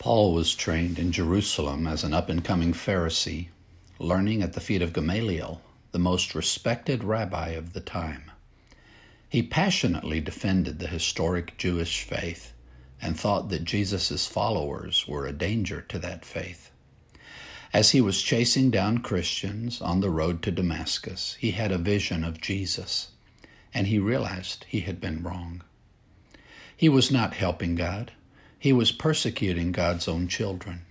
Paul was trained in Jerusalem as an up-and-coming Pharisee, learning at the feet of Gamaliel, the most respected rabbi of the time. He passionately defended the historic Jewish faith and thought that Jesus' followers were a danger to that faith. As he was chasing down Christians on the road to Damascus, he had a vision of Jesus, and he realized he had been wrong. He was not helping God. He was persecuting God's own children.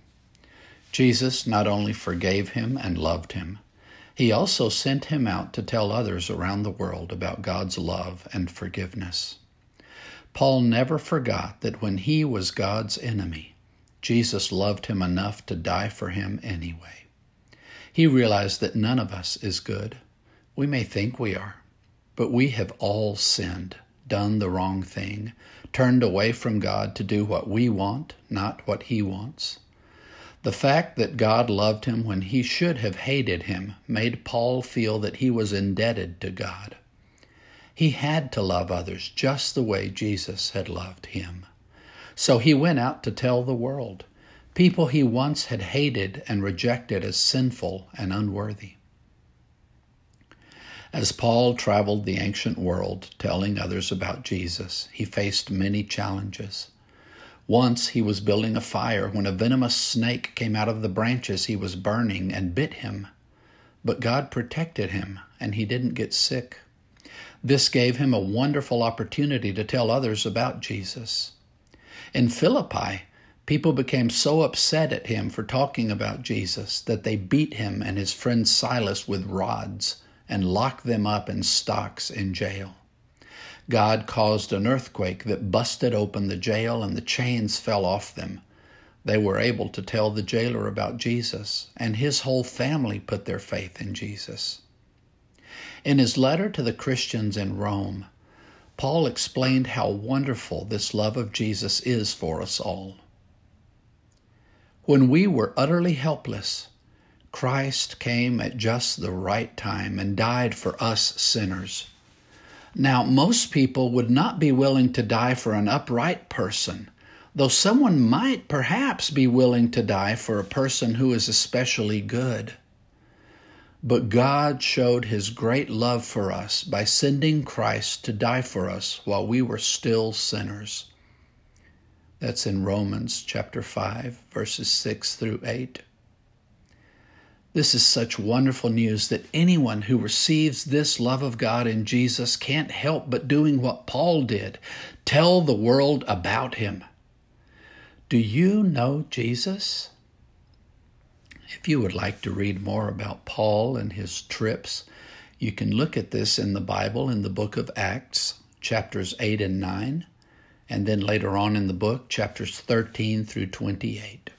Jesus not only forgave him and loved him, he also sent him out to tell others around the world about God's love and forgiveness. Paul never forgot that when he was God's enemy, Jesus loved him enough to die for him anyway. He realized that none of us is good. We may think we are, but we have all sinned, done the wrong thing, turned away from God to do what we want, not what He wants. The fact that God loved him when he should have hated him made Paul feel that he was indebted to God. He had to love others just the way Jesus had loved him. So he went out to tell the world, people he once had hated and rejected as sinful and unworthy. As Paul traveled the ancient world telling others about Jesus, he faced many challenges. Once he was building a fire when a venomous snake came out of the branches he was burning and bit him. But God protected him, and he didn't get sick. This gave him a wonderful opportunity to tell others about Jesus. In Philippi, people became so upset at him for talking about Jesus that they beat him and his friend Silas with rods and locked them up in stocks in jail. God caused an earthquake that busted open the jail and the chains fell off them. They were able to tell the jailer about Jesus, and his whole family put their faith in Jesus. In his letter to the Christians in Rome, Paul explained how wonderful this love of Jesus is for us all. When we were utterly helpless, Christ came at just the right time and died for us sinners. Now, most people would not be willing to die for an upright person, though someone might perhaps be willing to die for a person who is especially good. But God showed His great love for us by sending Christ to die for us while we were still sinners. That's in Romans chapter 5, verses 6 through 8. This is such wonderful news that anyone who receives this love of God in Jesus can't help but doing what Paul did, tell the world about Him. Do you know Jesus? If you would like to read more about Paul and his trips, you can look at this in the Bible in the book of Acts, chapters 8 and 9, and then later on in the book, chapters 13 through 28.